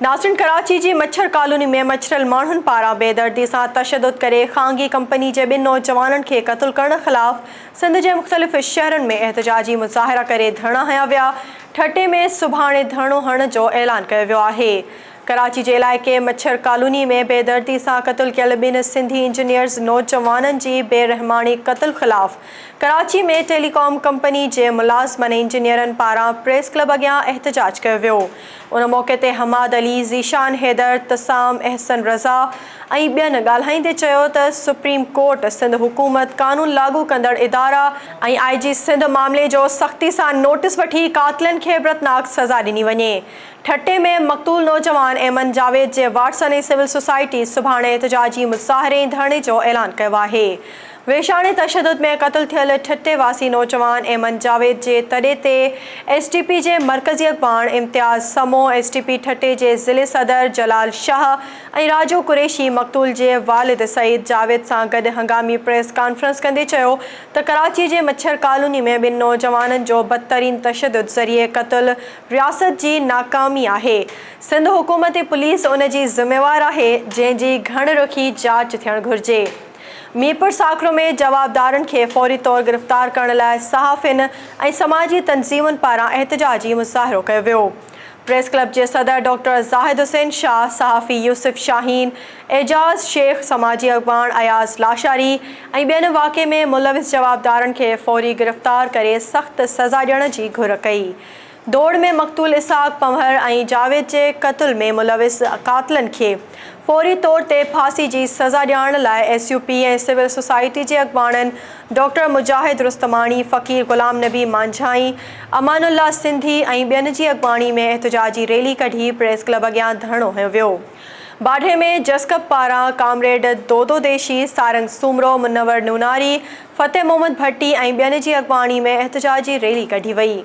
नासिन कराची जी मच्छर कॉलोनी में मच्छरल माण्हुनि पारां बेदर्दी सां तशद्दुद करे ख़ांगी कंपनी जे 2 नौजवाननि खे क़त्ल करण ख़िलाफ़ सिंध जे मुख़्तलिफ़ शहरनि में एहतजाजी मुज़ाहिरा करे धरना हया विया। ठटे में सुभाणे धरणो हणण जो ऐलान कयो वियो आहे। कराची जे इलाइक़े मच्छर कॉलोनी में बेदर्दी सां क़त्ल कयल 2 सिंधी इंजीनियर्स नौजवाननि जी बेरहमानी क़त्ल ख़िलाफ़ कराची में टेलीकॉम कंपनी जे मुलाज़िमनि इंजीनियरनि पारां प्रेस क्लब अॻियां एहतजाज कयो वियो। उन मौक़े ते हमाद अली, ज़ीशान हैदर, तसाम, अहसन रज़ा ऐं ॿियनि ॻाल्हाईंदे चयो त सुप्रीम कोर्ट सिंध हुकूमत क़ानून लागू कंदड़ इदारा ऐं IG सिंध मामले जो सख़्ती सां नोटिस वठी क़ातिलनि खे इबरतनाक सज़ा ॾिनी वञे। ठटे में मक़तूल नौजवान ऐमन जावेद जे वाटसन ऐं सिविल सोसाइटी सुभाणे एहतजाजी मुज़ाहिरे ऐं धरणे जो ऐलान कयो आहे। वेशाणे तशद्दुद में क़त्ल थियल ठटे वासी नौजवान ऐमन जावेद जे तॾे ते SDP जे मरकज़ी अॻवान इम्तियाज़ समो, SDP ठटे जे ज़िले सदर जलाल शाह ऐं राजू कुरैशी मक़तूल जे वालिद सईद जावेद सां गॾु हंगामी प्रेस कॉन्फ्रेंस कंदे चयो त कराची जे मच्छर कॉलोनी में 2 नौजवाननि जो बदतरीन तशद्दुद ज़रिए क़त्ल रियासत जी नाकामी आहे। सिंध हुकूमत ऐं पुलिस उन जी ज़िम्मेवार आहे, जंहिंजी घण रुखी जांच थियणु घुरिजे। मीरपुर साकरो में जवाबदारनि खे फौरी तौर गिरफ़्तार करण लाइ सहाफ़ियुनि ऐं समाजी तंज़ीमुनि पारां एहतजाजी मुज़ाहिरो कयो वियो। प्रेस क्लब जे सदर डॉक्टर ज़ाहिद हुसैन शाह, सहाफ़ी यूसुफ शाहीन, एजाज़ शेख, समाजी अॻवान अयाज़ लाशारी ऐं ॿियनि वाक़े में मुलविस जवाबदारनि खे फौरी गिरफ़्तार करे सख़्त सज़ा ॾियण जी घुर कई। दौड़ में मक़तूल इसहाक़ पंवर ऐं जावेद जे क़त्ल में मुलविस क़ातिलनि खे फौरी तौर ते फांसी जी सज़ा ॾियारण लाइ SUP ऐं सिविल सोसाइटी जे अॻवाननि डॉक्टर मुजाहिद रुस्तमानी, फ़कीर ग़ुलाम नबी मांझाई, अमानुल्लाह सिंधी ऐं ॿियनि जी अॻवानी में एहतजाजी रैली कढी प्रेस क्लब अॻियां धरणो हयो वियो। बाढे में जसकप पारां कामरेड दोदो देशी, सारंग सूमरो, मुनवर नूनारी, फ़तेह मोहम्मद भट्टी ऐं ॿियनि जी अॻवानी में एहतजाजी रैली कढी वई।